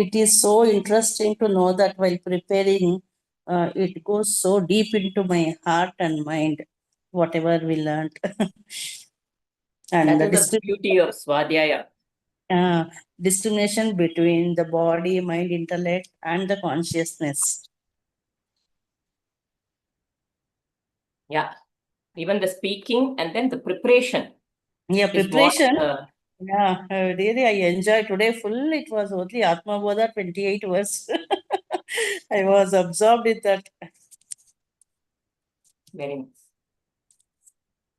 it is so interesting to know that while preparing, it goes so deep into my heart and mind, whatever we learned. And that is the beauty of Swadhyaya. Distinction between the body, mind, intellect, and the consciousness. Yeah, even the speaking and then the preparation. Yeah, preparation. What, yeah, really, I enjoyed today full. It was only Atma bodha 28 verse. I was absorbed in that. Very nice.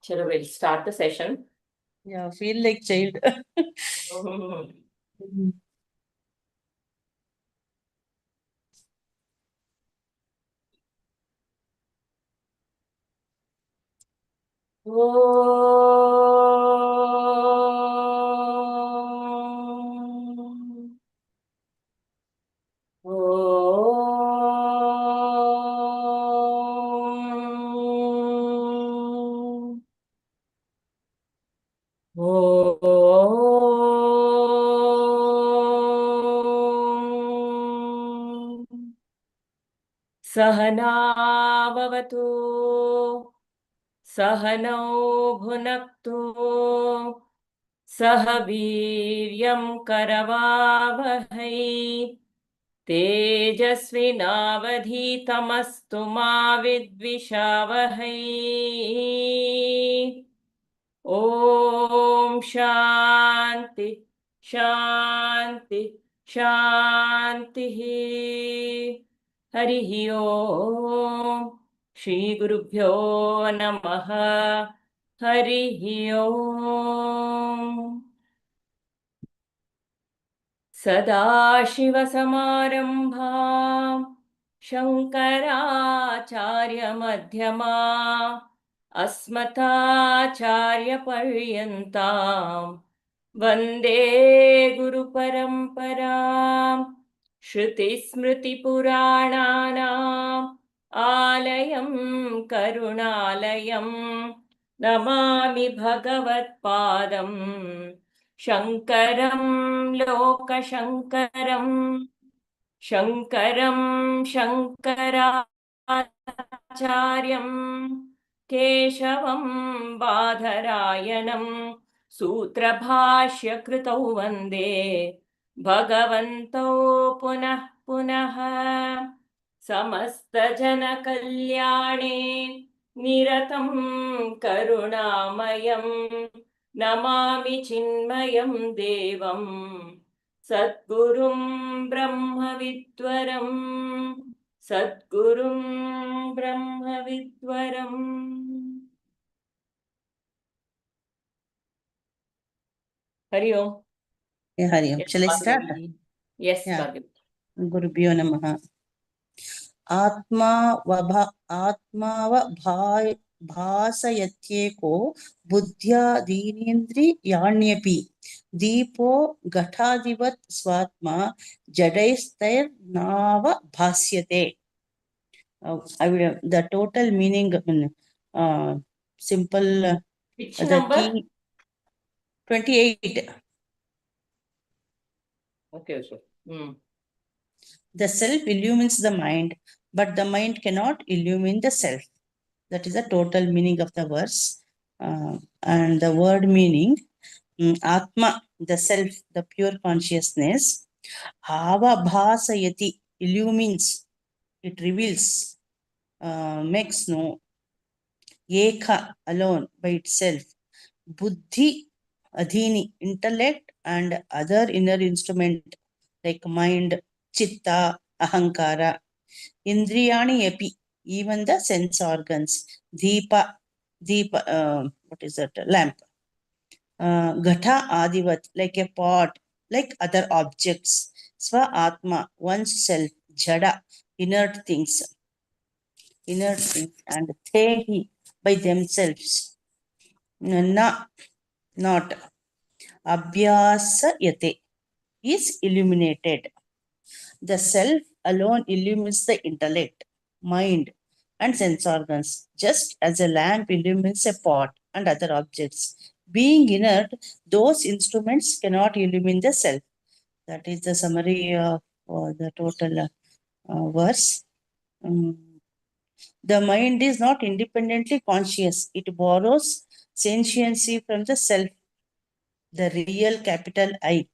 Chalo, we'll start the session. Yeah, feel like child. Sahana bhavatu, Sahano bhunaktu, Sahaviryam karavavahai, Tejasvinavadhitamastu ma vidvishavahai. Om Shanti, Shanti, Shanti. Harihi Om. Shri Gurubhyo Namaha. Harihi Om. Sadashivasamārambhām Shankarācārya-madhyamām Asmatācārya-paryantāम् Vande Guru Paramparam Shruti Smriti Purāṇānaṁ Ālayam Karuణālayam Namāmi Bhagavat Pādam Shankaram Lokashankaram Shankaram Shankaracharyam Keshavam Badharayanam Sutrabhashya Kritau Vande Bhagavantau Punah Punah Samasta Jana Kalyane Niratam Karunamayam Namami Chinmayam Devam Sadgurum Brahmavidwaram Sadgurum Brahmavidwaram. Hari Om. Yeah, Hari Om. Yes, Shall I start? Yes, yeah. Bhagavi. Gurubhyo Namaha. Atma भासयत्येको बुद्ध्या दीनेन्द्रियाण्यपि दीपो घटादिवत् स्वात्मा जडैस्तैर्नाव भास्यते. The total meaning, simple. Which number? Key, 28. Okay, sure. The self illumines the mind, but the mind cannot illumine the self. That is the total meaning of the verse. And the word meaning, Atma, the self, the pure consciousness, Avabhasayati, illumines, it reveals, makes known, Eka, alone, by itself, Buddhi, Adhini, intellect, and other inner instrument like mind, Chitta, Ahankara, Indriyani epi, even the sense organs, Deepa, what is that? Lamp. Ghata adivat, like a pot, like other objects. Swa Atma, one's self, Jada, inert things, and Tehi, by themselves. Na, not. Abhyasa yate, is illuminated. The self alone illumines the intellect, mind, and sense organs, just as a lamp illumines a pot and other objects. Being inert, those instruments cannot illumine the self. That is the summary the total verse. The mind is not independently conscious. It borrows sentiency from the self. The real capital I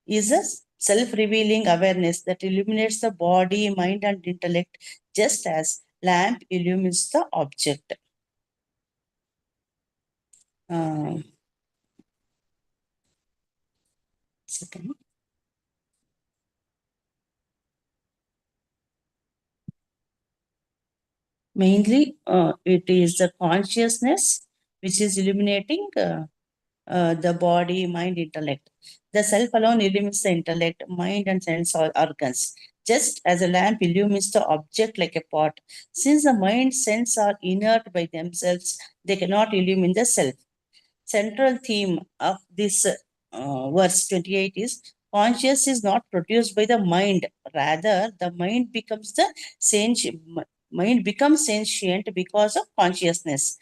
is a self-revealing awareness that illuminates the body, mind, and intellect, just as lamp illumines the object. Second. Mainly, it is the consciousness which is illuminating the body, mind, intellect. The self alone illumines the intellect, mind, and sense organs, just as a lamp illumines the object like a pot. Since the mind, sense are inert by themselves, they cannot illumine the self. Central theme of this verse 28 is conscious is not produced by the mind, rather the mind becomes the sentient. Mind becomes sentient because of consciousness.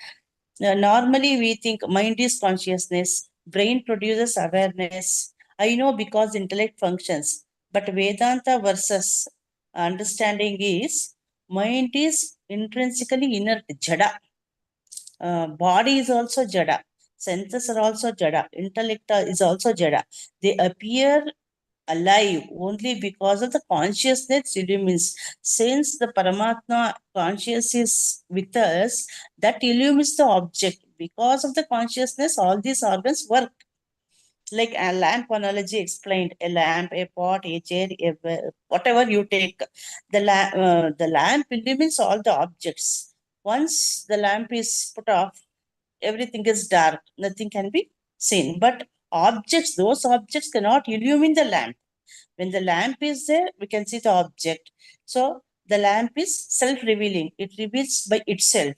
Normally, we think mind is consciousness, brain produces awareness. I know because intellect functions. But Vedanta versus understanding is mind is intrinsically inert, jada. Body is also jada. Senses are also jada. Intellect is also jada. They appear alive only because of the consciousness illumines. Since the Paramatma conscious is with us, that illumines the object. Because of the consciousness, all these organs work. Like a lamp analogy explained, a lamp, a pot, a chair, whatever you take, the lamp illumines all the objects. Once the lamp is put off, everything is dark, nothing can be seen. But those objects cannot illumine the lamp. When the lamp is there, we can see the object. So the lamp is self-revealing. It reveals by itself.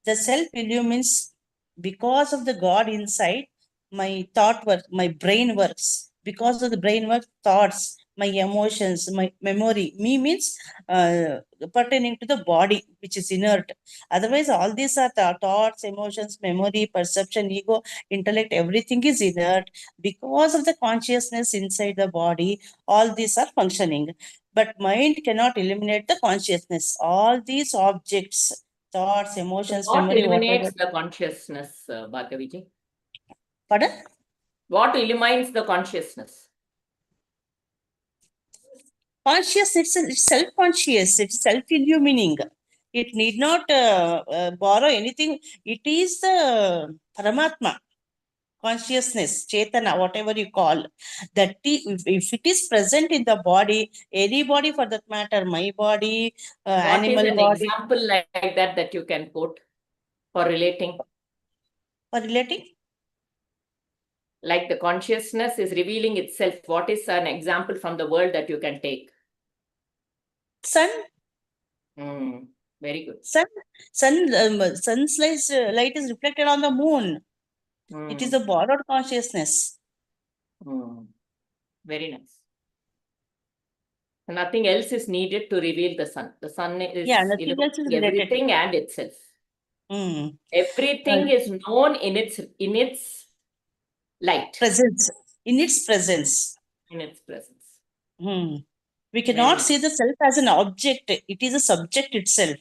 The self illumines because of the God inside. My thought work, my brain works. Because of the brain work, thoughts, my emotions, my memory. Me means pertaining to the body, which is inert. Otherwise, all these are the thoughts, emotions, memory, perception, ego, intellect, everything is inert. Because of the consciousness inside the body, all these are functioning. But mind cannot eliminate the consciousness. All these objects, thoughts, So emotions, what memory, whatever. eliminates the consciousness, Bhargaviji? Pardon? What illumines the consciousness? Conscious, it's self-conscious, it's self-illumining. It need not borrow anything. It is the Paramatma, consciousness, Chetana, whatever you call. That if it is present in the body, any body for that matter, my body, What is animal an body. example like that you can quote for relating? For relating? Like the consciousness is revealing itself. What is an example from the world that you can take? Sun. Very good. Sun's light is reflected on the moon. It is a borrowed consciousness. Very nice. Nothing else is needed to reveal the sun. The sun is Nothing else is related. everything and itself. Everything is known in its light. Presence. In its presence. In its presence. We cannot see the self as an object. It is a subject itself.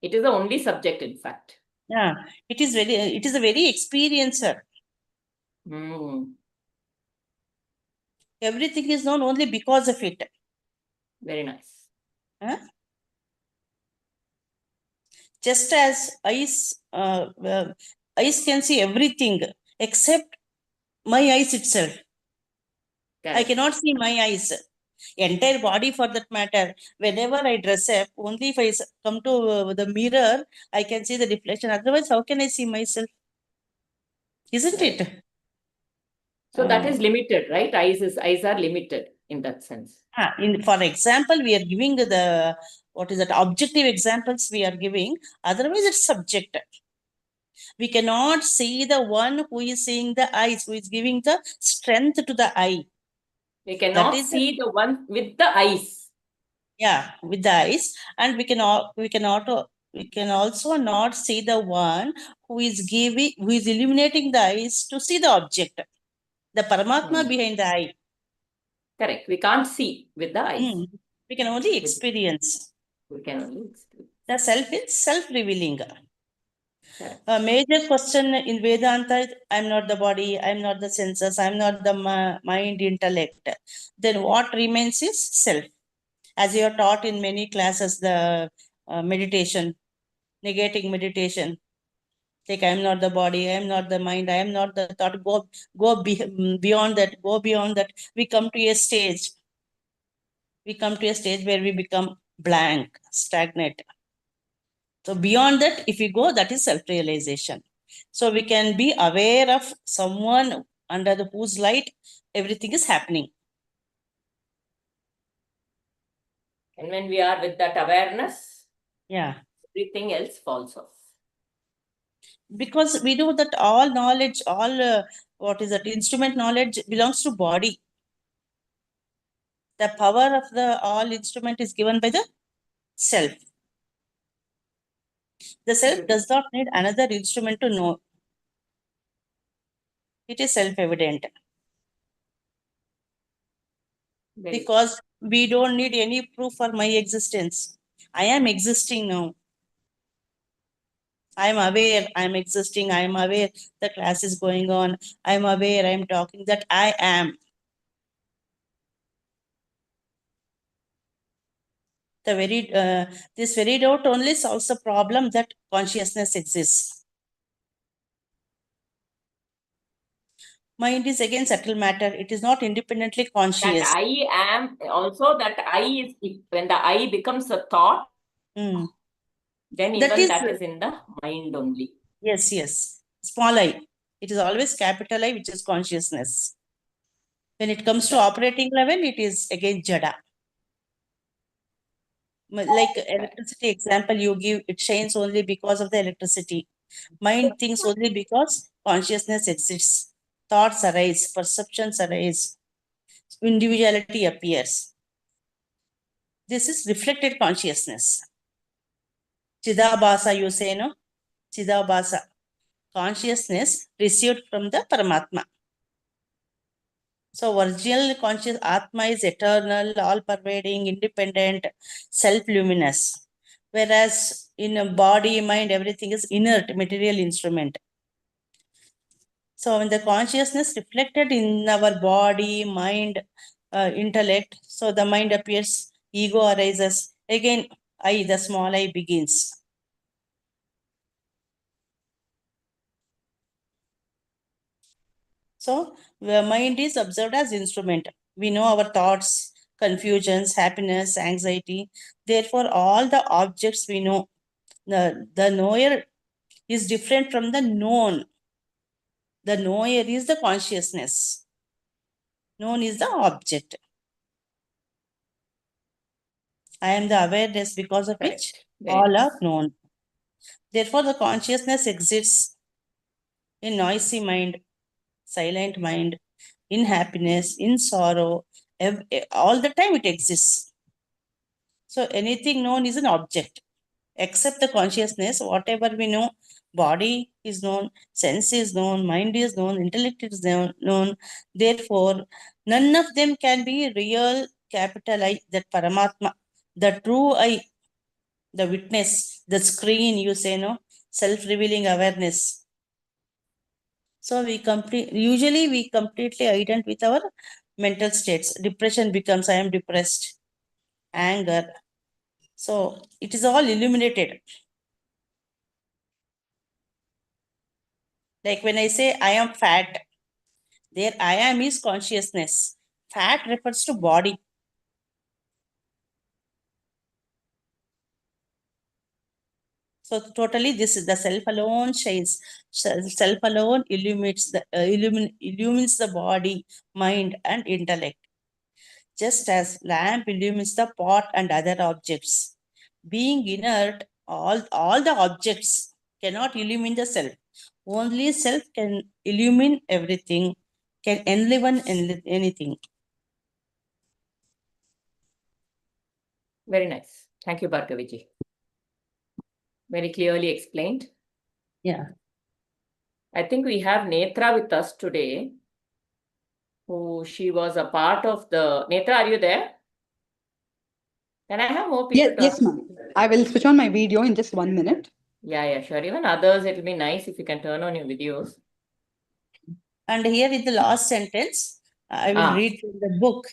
It is the only subject, in fact. Yeah, it is a very experiencer. Everything is known only because of it. Very nice. Just as eyes can see everything except my eyes itself. Correct. I cannot see my eyes. Entire body for that matter. Whenever I dress up, only if I come to the mirror, I can see the reflection. Otherwise, how can I see myself? Isn't it? So that is limited, right? Eyes are limited in that sense. For example, we are giving the objective examples we are giving. Otherwise, it's subjective. We cannot see the one who is seeing the eyes, who is giving the strength to the eye. We cannot see the one with the eyes. Yeah, with the eyes, and we can also not see the one who is illuminating the eyes to see the object, the Paramatma behind the eye. Correct. We can't see with the eyes. We can only experience. We can only experience. The self is self-revealing. Correct. A major question in Vedanta is, I'm not the body, I'm not the senses, I'm not the mind, intellect. Then what remains is self. As you are taught in many classes, the meditation, negating meditation. Like, I'm not the body, I'm not the mind, I am not the thought. Beyond that, go beyond that. We come to a stage. We come to a stage where we become blank, stagnant. So beyond that, if we go, that is self-realization. So we can be aware of someone under the whose light everything is happening. And when we are with that awareness, Yeah. everything else falls off. Because we know that all knowledge, all what is that instrument knowledge belongs to body. The power of the all instrument is given by the self. The self does not need another instrument to know. It is self-evident. Because we don't need any proof for my existence. I am existing now. I am aware I am existing. I am aware the class is going on. I am aware I am talking, that I am. This very doubt only solves the problem that consciousness exists. Mind is again subtle matter. It is not independently conscious. That I am also, that I is, when the I becomes a thought, then that is in the mind only. Yes, yes. Small I. It is always capital I, which is consciousness. When it comes to operating level, it is again jada. Like electricity example you give, it shines only because of the electricity. Mind thinks only because consciousness exists. Thoughts arise, perceptions arise, individuality appears. This is reflected consciousness. Chidabhasa, you say, no? Chidabhasa. Consciousness received from the Paramatma. So original conscious Atma is eternal, all-pervading, independent, self-luminous. Whereas in a body, mind, everything is inert, material instrument. So when the consciousness reflected in our body, mind, intellect, so the mind appears, ego arises. Again, I, the small I begins. So the mind is observed as instrument. We know our thoughts, confusions, happiness, anxiety. Therefore, all the objects we know, the knower is different from the known. The knower is the consciousness. Known is the object. I am the awareness because of which all are known. Therefore, the consciousness exists in noisy mind, silent mind, in happiness, in sorrow. All the time it exists. So anything known is an object. Except the consciousness, whatever we know, body is known, sense is known, mind is known, intellect is known. Therefore, none of them can be real capital I, that Paramatma, the true I, the witness, the screen, you say, no, self-revealing awareness. So usually we completely ident with our mental states. Depression becomes, I am depressed, anger. So it is all illuminated. Like when I say I am fat, there I am is consciousness. Fat refers to body. So totally this is the self alone shines. Self alone illumines the body, mind and intellect. Just as lamp illumines the pot and other objects. Being inert, all the objects cannot illumine the self. Only self can illumine everything, can enliven anything. Very nice. Thank you, Bhargaviji. Very clearly explained. Yeah. I think we have Netra with us today. who she was a part of the... Netra, are you there? Can I have more people? Yes, ma'am. I will switch on my video in just 1 minute. Yeah, sure. Even others, it will be nice if you can turn on your videos. And here is the last sentence. I will read from the book.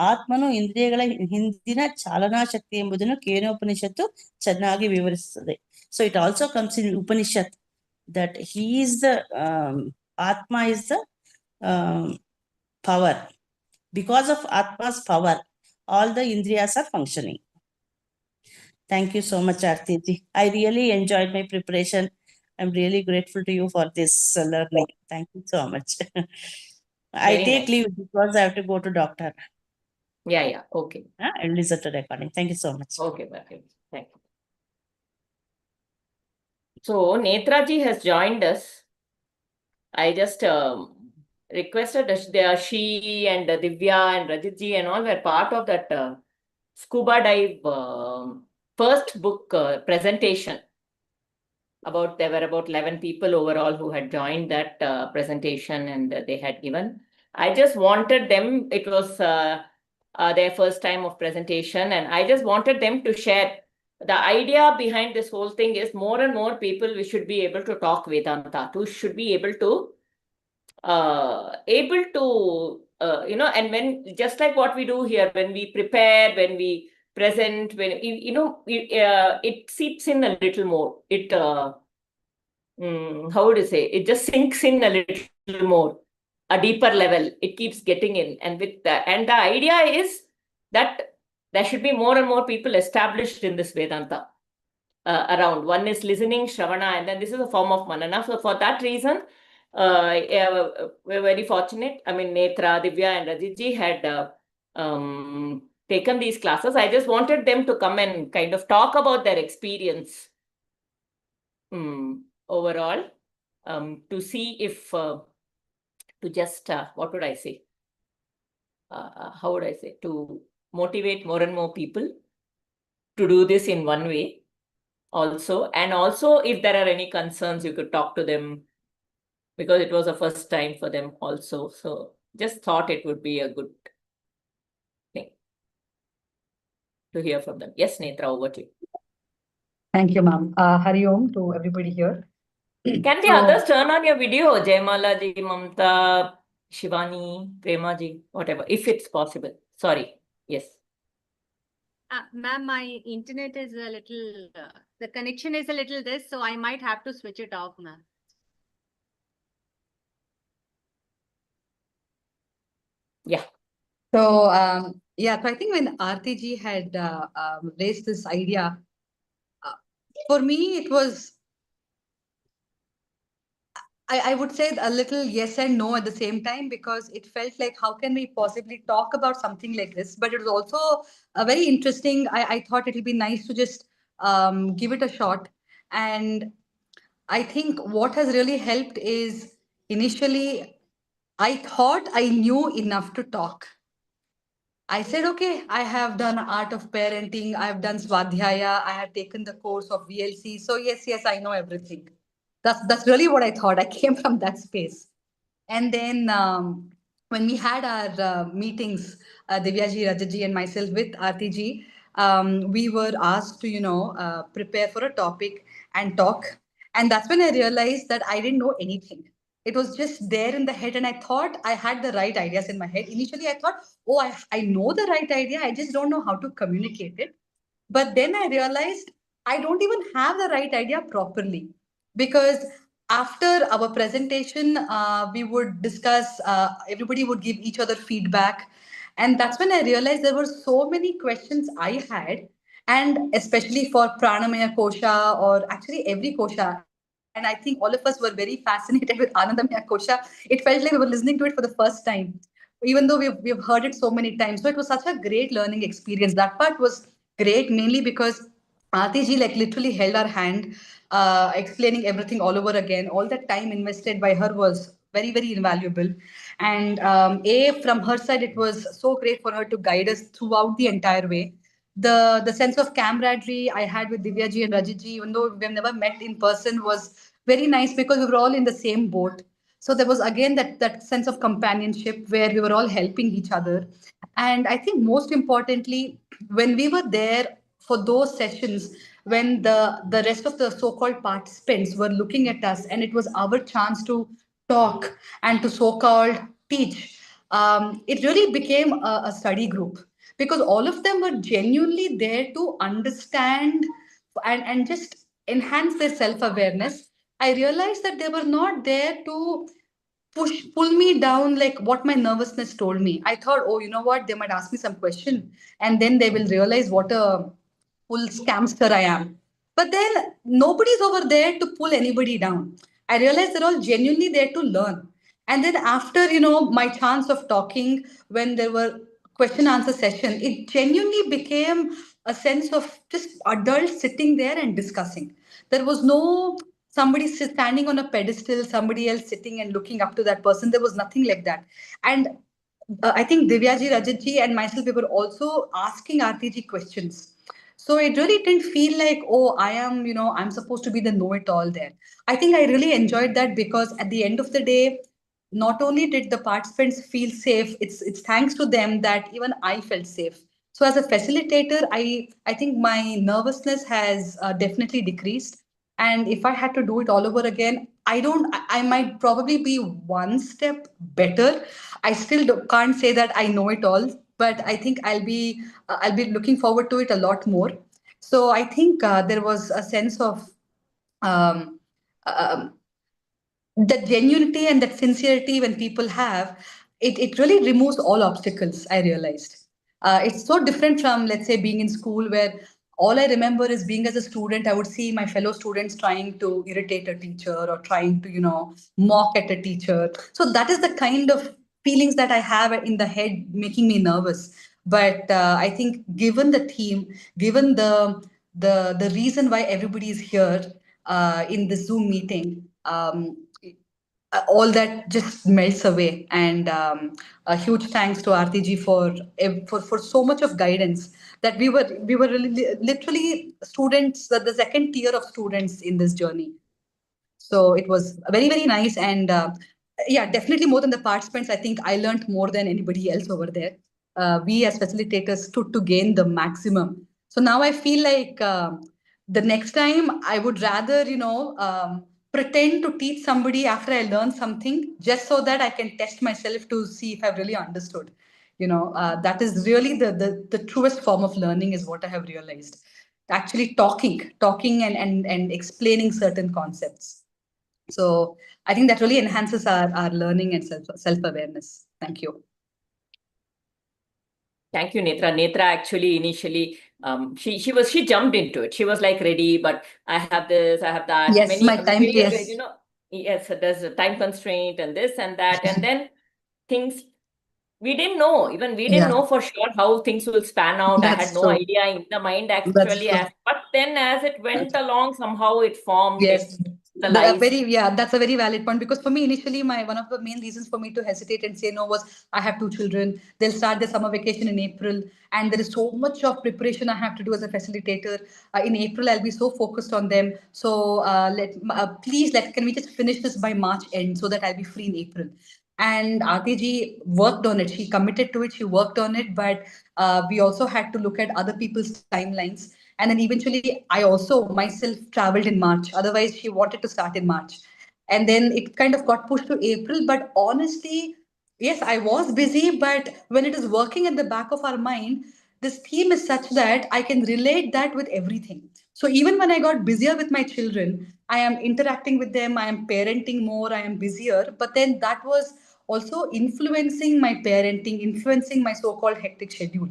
ಆತ್ಮನು ಇಂದ್ರಿಯಗಳ ಹಿಂದಿನ ಚಾಲನಾ ಶಕ್ತಿ ಎಂಬುದನ್ನು ಕೇನೋಪನಿಷತ್ತು ಚೆನ್ನಾಗಿ ವಿವರಿಸುತ್ತದೆ. So it also comes in Upanishad that he is the Atma is the power. Because of Atma's power, all the Indriyas are functioning. Thank you so much, Artiji. I really enjoyed my preparation. I'm really grateful to you for this learning. Thank you so much. I take leave because I have to go to doctor. Yeah, okay. I'll listen to recording. Thank you so much. Okay, perfect. Thank you. So, Netraji has joined us. I just requested that she and Divya and Rajitji and all were part of that scuba dive first book presentation. There were about 11 people overall who had joined that presentation, and they had given. I just wanted them, it was their first time of presentation, and I just wanted them to share. The idea behind this whole thing is more and more people, we should be able to talk Vedanta, should be able to and when, just like what we do here, when we prepare, when we present, when it seeps in a little more. It how would you say? It just sinks in a little more, a deeper level. It keeps getting in, and with that, and the idea is that there should be more and more people established in this Vedanta around. One is listening, Shravana, and then this is a form of Manana. So for that reason, we're very fortunate. I mean, Netra, Divya, and Rajitji had taken these classes. I just wanted them to come and kind of talk about their experience overall, to see if, to just, what would I say? How would I say? To motivate more and more people to do this in one way also. And also, if there are any concerns, you could talk to them, because it was a first time for them also. So just thought it would be a good thing to hear from them. Yes, Netra, over to you. Thank you, ma'am. Hari Om to everybody here. Can the others turn on your video? Jaimala ji, Mamta, Shivani, Prema ji, whatever, if it's possible. Sorry. Yes. Ma'am, my internet is a little, the connection is a little this, so I might have to switch it off, ma'am. Yeah. So, so I think when RTG had raised this idea, for me, it was, I would say a little yes and no at the same time, because it felt like, how can we possibly talk about something like this? But it was also very interesting. I thought it would be nice to just give it a shot. And I think what has really helped is, initially, I thought I knew enough to talk. I said, okay, I have done art of parenting, I have done Swadhyaya, I have taken the course of VLC. So yes, I know everything. That's really what I thought. I came from that space. And then when we had our meetings, Divyaji, Rajaji, and myself with RTG, we were asked to, prepare for a topic and talk. And that's when I realized that I didn't know anything. It was just there in the head, and I thought I had the right ideas in my head. Initially, I thought, oh, I know the right idea. I just don't know how to communicate it. But then I realized I don't even have the right idea properly, because after our presentation, we would discuss, everybody would give each other feedback. And that's when I realized there were so many questions I had, and especially for Pranamaya Kosha, or actually every Kosha. And I think all of us were very fascinated with Anandamaya Kosha. It felt like we were listening to it for the first time, even though we've heard it so many times. So it was such a great learning experience. That part was great, mainly because Aarti like literally held our hand, explaining everything all over again. All that time invested by her was very, very invaluable. And from her side, it was so great for her to guide us throughout the entire way. The sense of camaraderie I had with Divyaji and Rajitji, even though we've never met in person, was very nice, because we were all in the same boat. So there was again that sense of companionship where we were all helping each other. And I think most importantly, when we were there for those sessions, when the rest of the so-called participants were looking at us and it was our chance to talk and to so-called teach, it really became a study group because all of them were genuinely there to understand and just enhance their self-awareness. I realized that they were not there to pull me down like what my nervousness told me. I thought, oh, you know what, they might ask me some question and then they will realize what a full scamster I am. But then nobody's over there to pull anybody down. I realized they're all genuinely there to learn. And then after, my chance of talking, when there were question answer session, it genuinely became a sense of just adults sitting there and discussing. There was no somebody standing on a pedestal, somebody else sitting and looking up to that person. There was nothing like that. And I think Divyaji, Rajatji, and myself, we were also asking RTG questions. So it really didn't feel like, oh, I'm supposed to be the know it all there. I think I really enjoyed that because at the end of the day, not only did the participants feel safe, it's thanks to them that even I felt safe. So as a facilitator, I think my nervousness has definitely decreased. And if I had to do it all over again, I might probably be one step better. I still can't say that I know it all, but I think I'll be looking forward to it a lot more. So I think there was a sense of um, um, that genuinity and that sincerity when people have it really removes all obstacles. I realized it's so different from, let's say, being in school where all I remember is being as a student I would see my fellow students trying to irritate a teacher or trying to mock at a teacher. So that is the kind of feelings that I have in the head making me nervous. But I think given the theme, given the reason why everybody is here in the Zoom meeting, all that just melts away. And a huge thanks to RTG for so much of guidance that we were literally students, the second tier of students in this journey. So it was very, very nice. And yeah, definitely more than the participants, I think I learned more than anybody else over there. We as facilitators stood to gain the maximum. So now I feel like the next time I would rather, pretend to teach somebody after I learn something just so that I can test myself to see if I've really understood. That is really the truest form of learning is what I have realized. Actually talking and explaining certain concepts. So I think that really enhances our learning and self-awareness. Thank you. Thank you, Netra. Netra actually initially, she jumped into it. She was like ready, but I have this, I have that. Yes, my time, yes. Yes, there's a time constraint and this and that. And then things, we didn't know, even we didn't know for sure how things will span out. I had no idea in the mind actually. But then as it went along, somehow it formed. Yes. That's a very valid point because for me initially one of the main reasons for me to hesitate and say no was I have two children. They'll start their summer vacation in April and there is so much of preparation I have to do as a facilitator. In April I'll be so focused on them. So please can we just finish this by March end so that I'll be free in April. And RTG worked on it. She committed to it. She worked on it. But we also had to look at other people's timelines. And then eventually, I also myself traveled in March. Otherwise, she wanted to start in March. And then it kind of got pushed to April. But honestly, yes, I was busy. But when it is working at the back of our mind, this theme is such that I can relate that with everything. So even when I got busier with my children, I am interacting with them, I am parenting more, I am busier. But then that was also influencing my parenting, influencing my so called hectic schedule.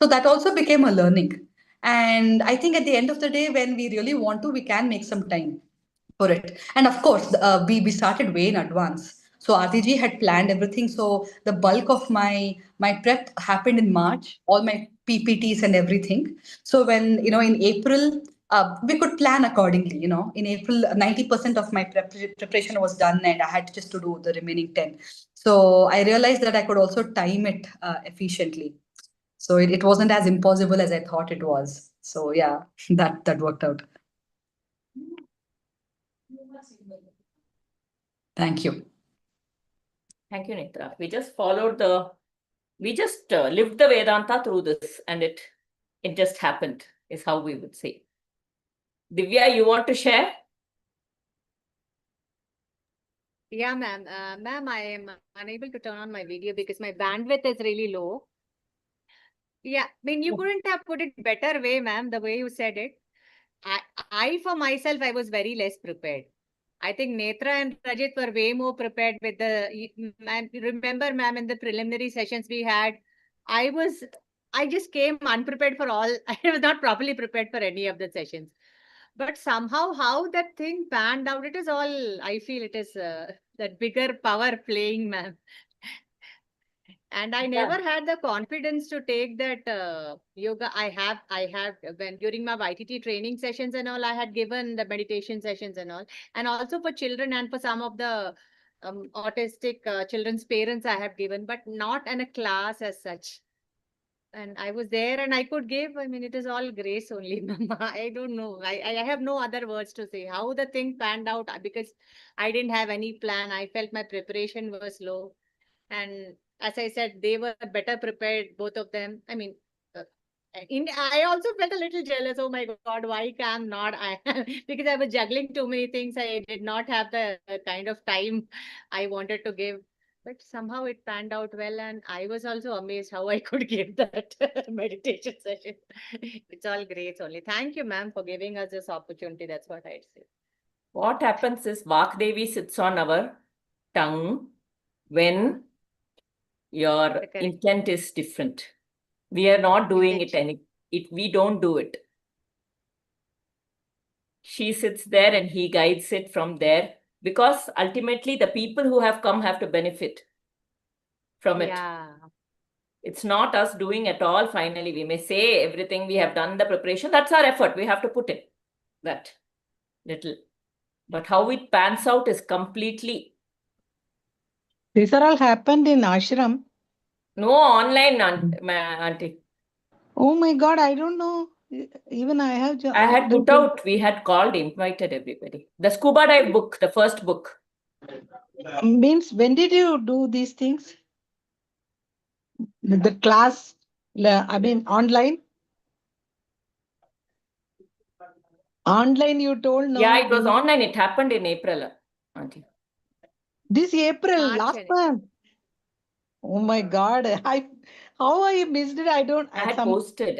So that also became a learning. And I think at the end of the day, when we really want to, we can make some time for it. And of course, we started way in advance. So RTG had planned everything. So the bulk of my prep happened in March, all my PPTs and everything. So when, in April, we could plan accordingly. In April, 90% of my preparation was done and I had just to do the remaining 10. So I realized that I could also time it efficiently. So it wasn't as impossible as I thought it was. So yeah, that worked out. Thank you. Thank you, Netra. We just lived the Vedanta through this, and it just happened, is how we would say. Divya, you want to share? Yeah, ma'am. Ma'am, I am unable to turn on my video because my bandwidth is really low. Yeah, I mean, you couldn't have put it better way, ma'am, the way you said it. I for myself, I was very less prepared. I think Netra and Rajit were way more prepared with ma'am, remember, ma'am, in the preliminary sessions we had, I just came unprepared for all. I was not properly prepared for any of the sessions. But somehow, how that thing panned out, it is all, I feel it is that bigger power playing, ma'am. And I never had the confidence to take that yoga. I have when during my YTT training sessions and all, I had given the meditation sessions and all, and also for children and for some of the autistic children's parents I have given, but not in a class as such. And I was there and I could give. I mean, it is all grace only, Mama. I don't know. I have no other words to say. How the thing panned out because I didn't have any plan. I felt my preparation was low. And as I said, they were better prepared, both of them. I mean, I also felt a little jealous. Oh my God, why can not I? Because I was juggling too many things. I did not have the kind of time I wanted to give. But somehow it panned out well, and I was also amazed how I could give that meditation session. It's all great only. Thank you, ma'am, for giving us this opportunity. That's what I'd say. What happens is Vakdevi sits on our tongue when your Correct. intent is different. We are not doing we don't do it. She sits there and he guides it from there, because ultimately the people who have come have to benefit from it. Yeah. It's not us doing at all. Finally, we may say everything we have done, the preparation, that's our effort. We have to put in that little. But how it pans out is completely. These are all happened in ashram. No, online, auntie. Oh my God, I don't know. Even I have. I had put out, we had called, invited everybody. The scuba dive book, the first book. Means, when did you do these things? The class, I mean, online? Online, you told no. Yeah, it was online. It happened in April, auntie. This April, March last month. Oh my God. How I missed it? I don't. I had posted.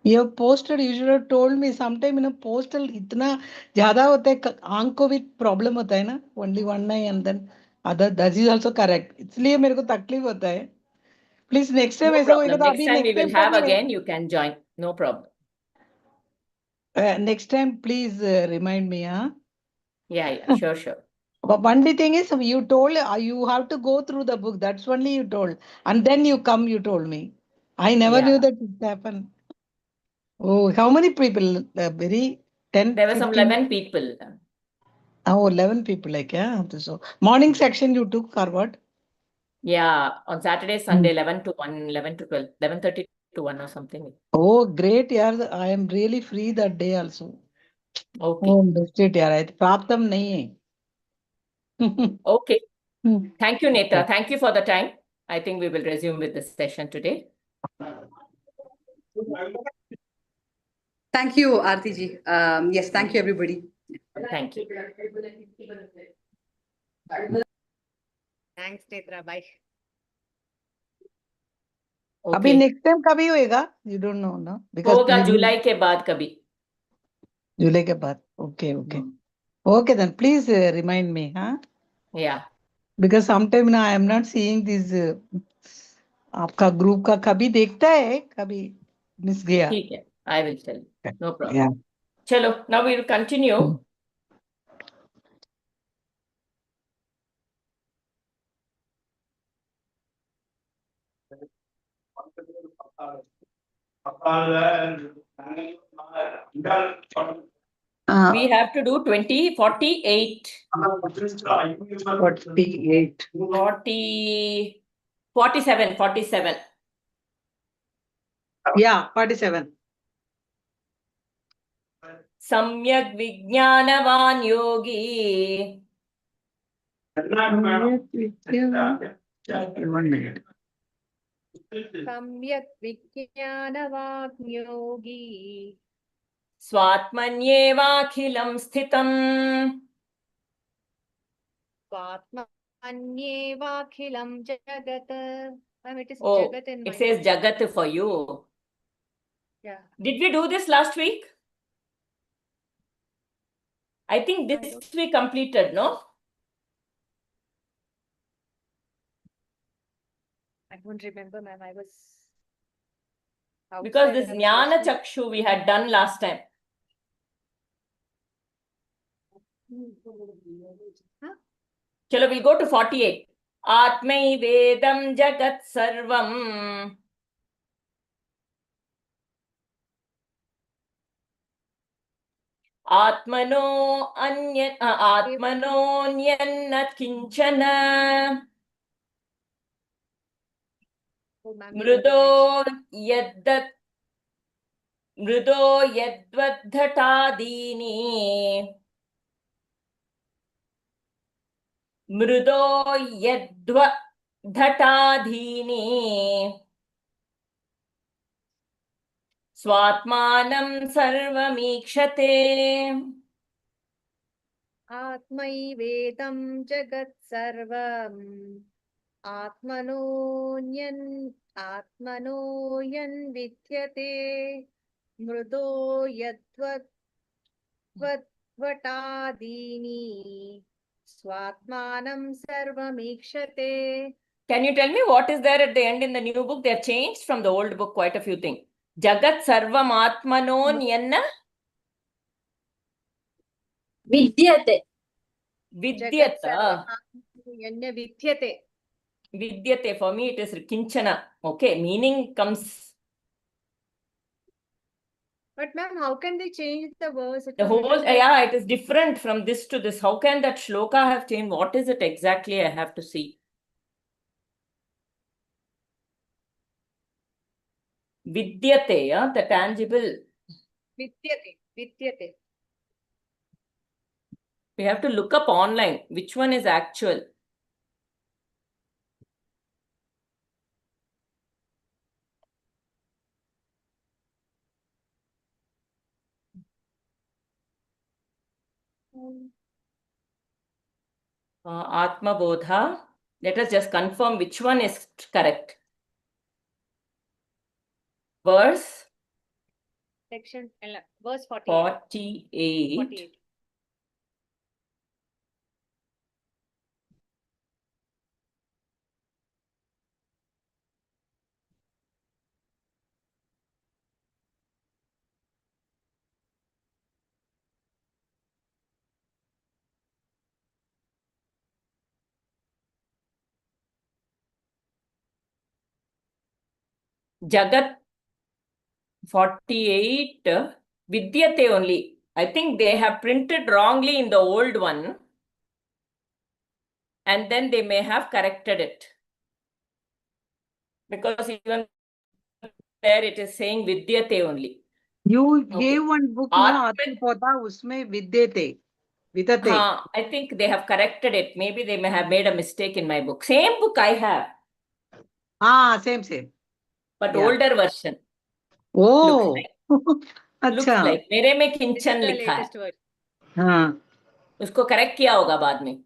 You have posted, you should have told me sometime in a postal इतना ज़्यादा होता है आंख को भी problem होता है ना, only one eye and then other, that is also correct. इसलिए मेरे को तकलीफ होता है. Please next time No ऐसा होएगा problem. तो Next अभी time we next will time have कभी again. You can join. No problem. next time please remind me, huh? Yeah, sure. But one thing is, you told you have to go through the book. That's only you told, and then you come. You told me. I never knew that it happened. Oh, how many people? Very 10, There were some 11 people. Oh, 11 people, like, yeah. So morning section you took or what? Yeah, on Saturday, Sunday, 11 to 1, 11 to 12, 11:30 to 1 or something. Oh, great, yeah. I am really free that day also. Okay. Oh, best it, yeah. Praptam nahi hai. Okay. Thank you, Netra. Thank you for the time. I think we will resume with this session today. Thank you, Aarti ji. Yes, thank you, everybody. Thank you. Thanks, Netra. Bye. अभी Okay. next time कभी होएगा? You don't know, no? Because होगा जुलाई के बाद कभी. जुलाई के बाद. Okay. Okay, then please remind me, huh? Yeah. Because sometime now I am not seeing this. आपका group का कभी देखता है, कभी miss गया. ठीक है. I will tell you. No problem. Yeah. Chalo, now we will continue. We have to do 48. 48. 47. Yeah, 47. Samyak Vijnanavan Yogi One minute. Samyak Vijnanavagyogi. Swatmanyevakhilam sthitam. Svatmanyevakhilam jagat. Ma'am, it is Oh, Jagat in it my says book. Jagat for you. Yeah. Did we do this last week? I think this we completed, no? I don't remember, ma'am. I was Because outside. this I was Jnana watching. Chakshu we had done last time. Huh? Chalo, we'll go to 48. Atmai Vedam Jagat Sarvam. Atmano Atmanonyanna Kinchana. Oh, ma'am, you read it next. Mrudo Yadvadhatadini. Mrudo Yadvadhatadini. Swatmanam sarvamikshate. Atmaivedam jagat sarvam. Atmanoyan vidyate. Mrudo yadvatvatadini. Swatmanam sarvamikshate. Can you tell me what is there at the end in the new book? They have changed from the old book quite a few things. Jagat sarvam atmanon yanna Vidyate. Jagat vidyata. sarvam atmanoyan vidyate. Vidyate, for me it is kinchana. Okay, meaning comes. But ma'am, how can they change the verse? It The was whole, written like- yeah, it is different from this to this. How can that shloka have changed? What is it exactly? I have to see. Vidyate, yeah, the tangible. Vidyate. We have to look up online which one is actual. Atma bodha. Let us just confirm which one is correct. Verse Section verse 48. 48. 48. Jagat 48, Vidyate only. I think they have printed wrongly in the old one. And then they may have corrected it. Because even there it is saying Vidyate only. You Okay. gave one book, Atma- Atmapodha, usme Vidyate. Vidate. I think they have corrected it. Maybe they may have made a mistake in my book. Same book I have, Same. but Yeah. older version. Oh. Looks अच्छा. like. मेरे में This is kitchen the लिखा है. latest version. हाँ. उसको correct किया होगा बाद में.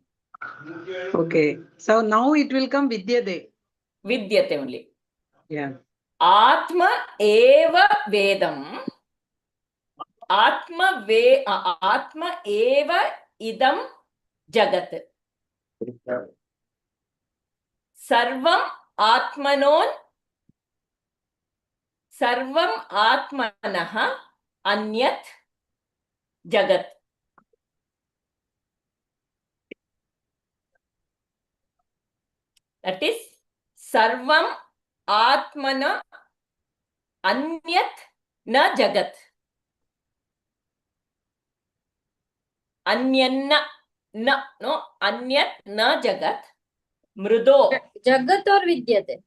Okay. So now it will come Vidyate. Vidyate only. Yeah. Atma eva vedam. Atma eva idam jagat. Sarvam atmanon. Sarvam atmanaha anyat jagat. That is sarvam atmana anyat na jagat. Anyanna na no anyat na jagat. Mrudo. Jagat or Vidyate?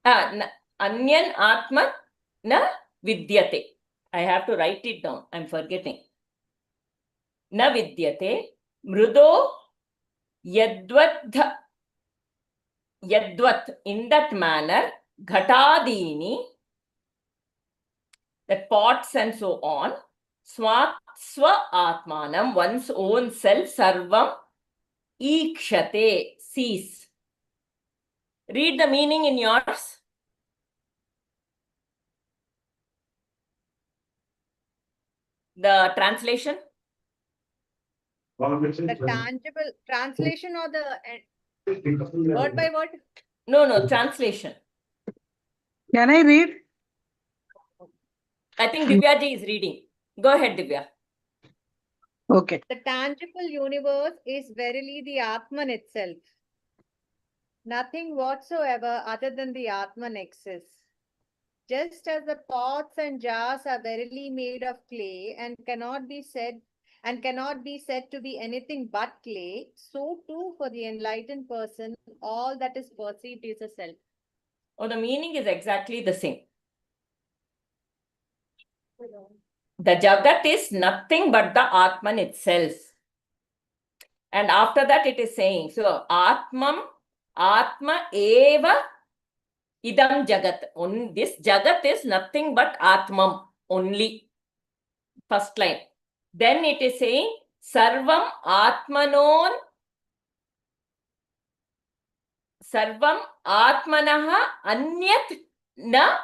Anyan atman na vidyate. I have to write it down. I'm forgetting. Na vidyate. Mrudo Yadvat, in that manner, ghatadini, that pots and so on, swa atmanam, one's own self, sarvam, ikshate, sees. Read the meaning in yours. The translation. The tangible translation or the word by word? No, translation. Can I read? I think Divya ji is reading. Go ahead, Divya. Okay. The tangible universe is verily the Atman itself. Nothing whatsoever other than the Atman exists. Just as the pots and jars are verily made of clay and cannot be said to be anything but clay, so too for the enlightened person, all that is perceived is a self. Oh, the meaning is exactly the same. The Jagat is nothing but the Atman itself. And after that it is saying, so Atma eva idam Jagat. This Jagat is nothing but Atmam only. First line. Then it is saying, Sarvam Atmanaha Anyat na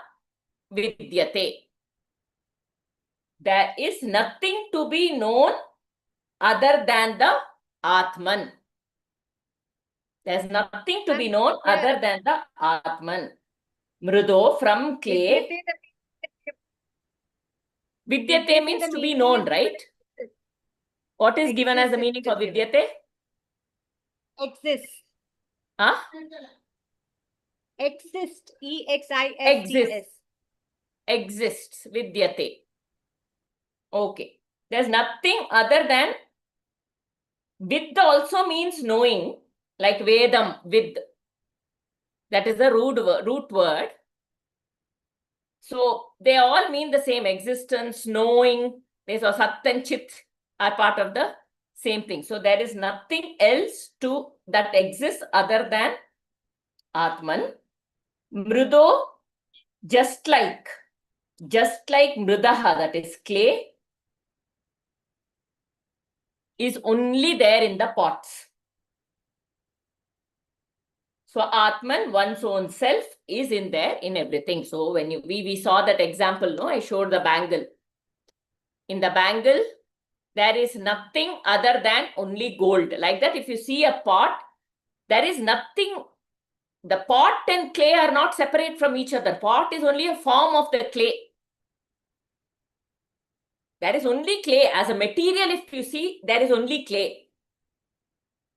Vidyate. There is nothing to be known other than the Atman. There's nothing to be known other than the Atman. Mrudo, from clay. Vidyate means to be known, right? What is given as the meaning for Vidyate? Exists. Huh? Exist. E-X-I-S-T-S. Exists. Vidyate. Okay. There's nothing other than. Vid also means knowing, like Vedam, vid. That is the root word. So they all mean the same: existence, knowing. There's a Sat and Chit are part of the same thing. So there is nothing else that exists other than Atman. Mrudo, just like Mrudaha, that is clay, is only there in the pots. So Atman, one's own self, is in there in everything. So when we saw that example, no, I showed the bangle. In the bangle, there is nothing other than only gold. Like that, if you see a pot, there is nothing. The pot and clay are not separate from each other. Pot is only a form of the clay. There is only clay. As a material, if you see, there is only clay.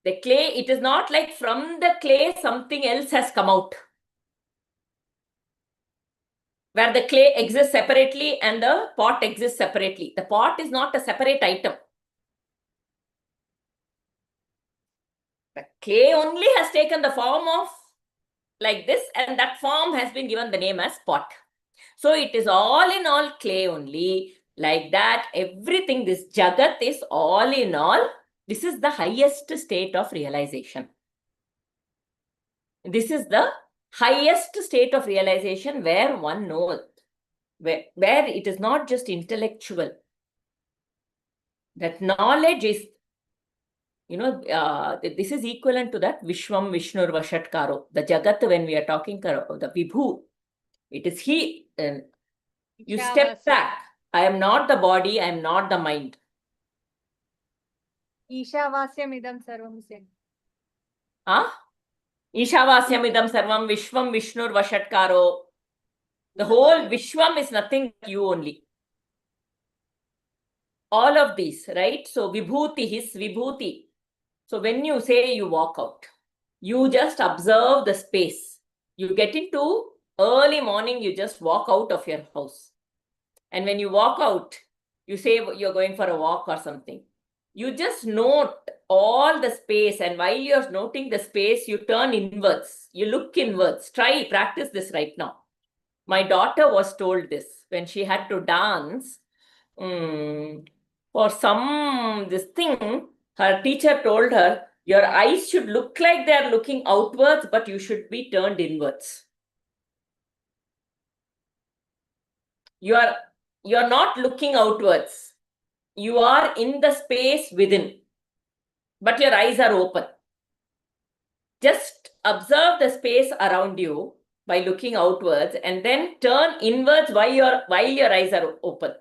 The clay, it is not like from the clay something else has come out, where the clay exists separately and the pot exists separately. The pot is not a separate item. The clay only has taken the form of like this, and that form has been given the name as pot. So it is all in all clay only. Like that, everything, this Jagat is all in all. This is the highest state of realization. This is the highest state of realization where one knows, where it is not just intellectual. That knowledge is, this is equivalent to that Vishwam Vishnur Vashatkaro. The Jagat, when we are talking about the Vibhu, it is he. You step back. I am not the body, I am not the mind. Ishavasyam idam sarvam se. Ishavasyam idam sarvam Vishwam Vishnur Vashatkaro. The whole Vishwam is nothing but you only. All of these, right? So Vibhuti, his Vibhuti. So when you say you walk out, you just observe the space. You get into early morning, you just walk out of your house. And when you walk out, you say you're going for a walk or something. You just note all the space, and while you're noting the space, you turn inwards. You look inwards. Practice this right now. My daughter was told this when she had to dance. For this thing, her teacher told her, Your eyes should look like they are looking outwards, but you should be turned inwards. You're not looking outwards. You are in the space within, but your eyes are open. Just observe the space around you by looking outwards, and then turn inwards while your eyes are open.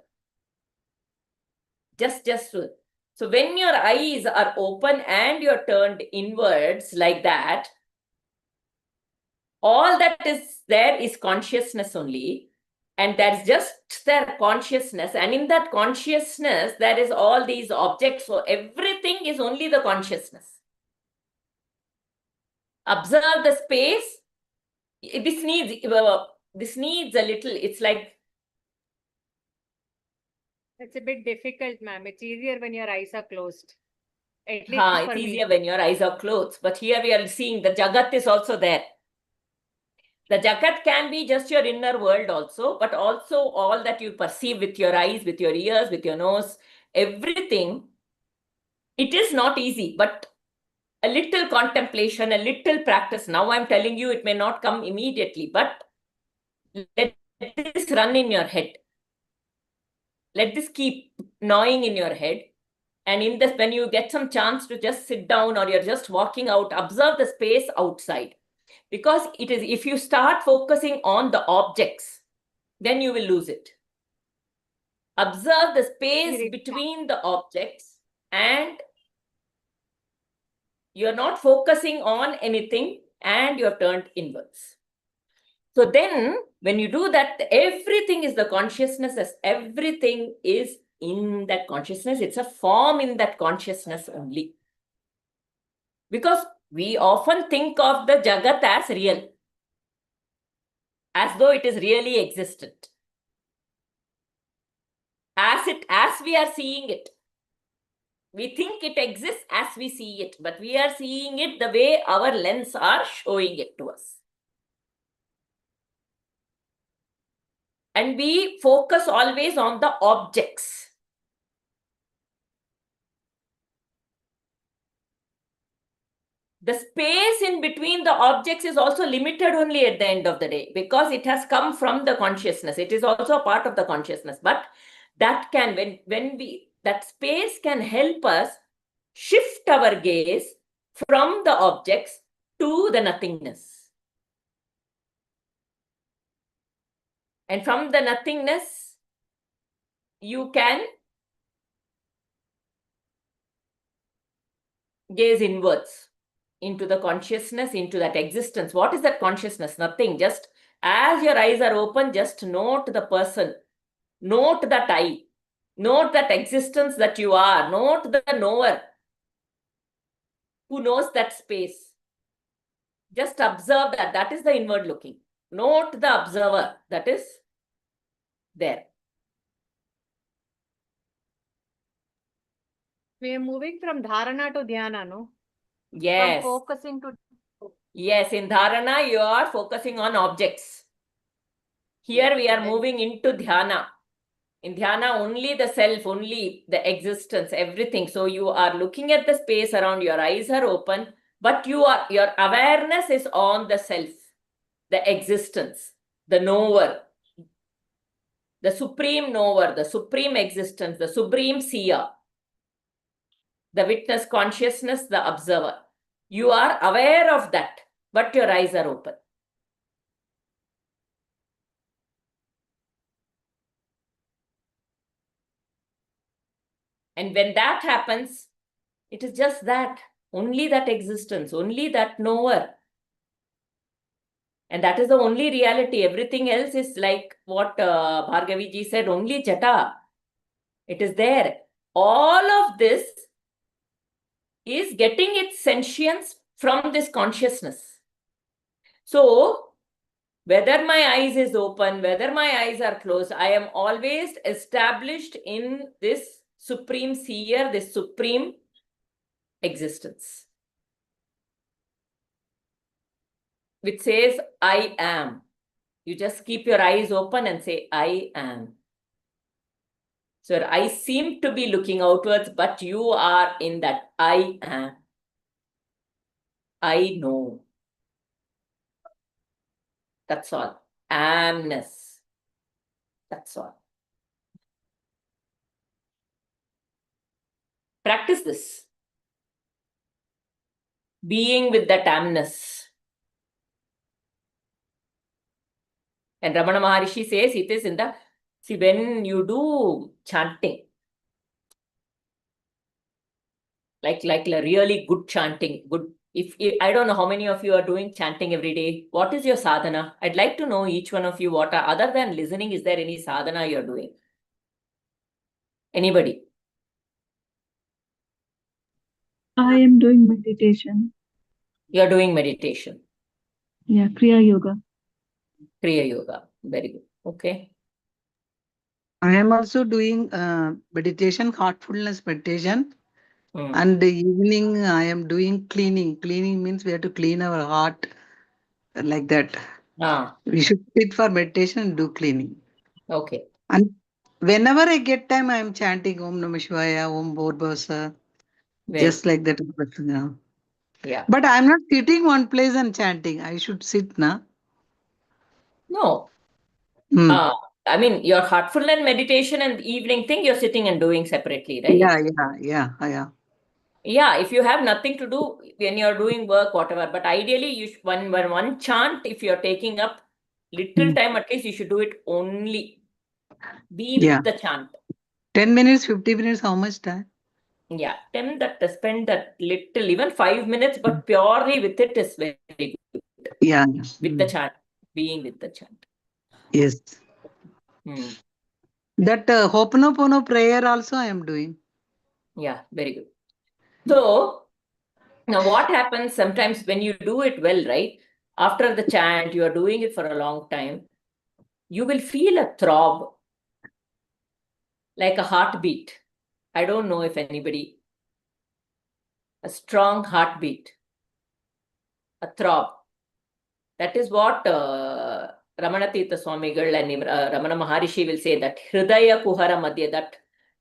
Just so when your eyes are open and you're turned inwards like that, all that is there is consciousness only. And that's just their consciousness. And in that consciousness, there is all these objects. So everything is only the consciousness. Observe the space. This needs a little, it's like. It's a bit difficult, ma'am. It's easier when your eyes are closed. At least for It's me. easier when your eyes are closed. But here we are seeing the Jagat is also there. The Jagat can be just your inner world also, but also all that you perceive with your eyes, with your ears, with your nose, everything. It is not easy, but a little contemplation, a little practice. Now I'm telling you, it may not come immediately, but let this run in your head. Let this keep gnawing in your head. And in this, when you get some chance to just sit down or you're just walking out, observe the space outside. Because it is, if you start focusing on the objects, then you will lose it. Observe the space between the objects, and you're not focusing on anything, and you're turned inwards. So then, when you do that, everything is the consciousness, as everything is in that consciousness. It's a form in that consciousness only. Because we often think of the Jagat as real, as though it is really existent. As we are seeing it. We think it exists as we see it, but we are seeing it the way our lens are showing it to us. And we focus always on the objects. The space in between the objects is also limited only at the end of the day, because it has come from the consciousness. It is also a part of the consciousness. But that can, that space can help us shift our gaze from the objects to the nothingness. And from the nothingness, you can gaze inwards into the consciousness, into that existence. What is that consciousness? Nothing. Just as your eyes are open, just note the person. Note that I. Note that existence that you are. Note the knower who knows that space. Just observe that. That is the inward looking. Note the observer that is there. We are moving from dharana to dhyana, no? Yes. From focusing to. Yes, in dharana, you are focusing on objects. Here we are moving into dhyana. In dhyana, only the self, only the existence, everything. So you are looking at the space around, your eyes are open, but your awareness is on the self, the existence, the knower, the supreme knower, the supreme existence, the supreme seer, the witness consciousness, the observer. You are aware of that, but your eyes are open. And when that happens, it is just that, only that existence, only that knower. And that is the only reality. Everything else is like what Bhargavi said, only jata. It is there. All of this is getting its sentience from this consciousness. So, whether my eyes is open, whether my eyes are closed, I am always established in this supreme seer, this supreme existence, which says, I am. You just keep your eyes open and say, I am. So your eyes seem to be looking outwards, but you are in that I am. I know. That's all. Amness. That's all. Practice this. Being with that amness. And Ramana Maharishi says it is in the, see, when you do chanting, like a really good chanting, good. If I don't know how many of you are doing chanting every day, what is your sadhana? I'd like to know each one of you what are, other than listening, is there any sadhana you're doing? Anybody? I am doing meditation. You're doing meditation, Yeah, Kriya Yoga. Kriya Yoga. Very good. Okay. I am also doing meditation, heartfulness meditation. Hmm. And the evening I am doing cleaning. Cleaning means we have to clean our heart like that. Ah, We should sit for meditation and do cleaning. okay. And whenever I get time, I am chanting Om Namah Shivaya, Om Bhorbhasa, Very just like that. Yeah. Yeah. But I'm not sitting one place and chanting. I should sit now. No. Hmm. I mean, your heartful and meditation and evening thing, you're sitting and doing separately, right? Yeah. Yeah, if you have nothing to do when you're doing work, whatever. But ideally, you one chant, if you're taking up little time, at least you should do it only. Be Yeah. with the chant. 10 minutes, 50 minutes, how much time? Yeah, spend that little, even 5 minutes, but purely with it is very good. Yeah. With the chant, being with the chant. Yes. Hmm. That Ho'oponopono prayer also I am doing. Yeah, very good. So now what happens sometimes when you do it well, right? After the chant, you are doing it for a long time, you will feel a throb, like a heartbeat. I don't know if anybody, a strong heartbeat, a throb. That is what Ramana Tirtha Swamigal and Ramana Maharishi will say, that Hridaya Kuhara Madhya, that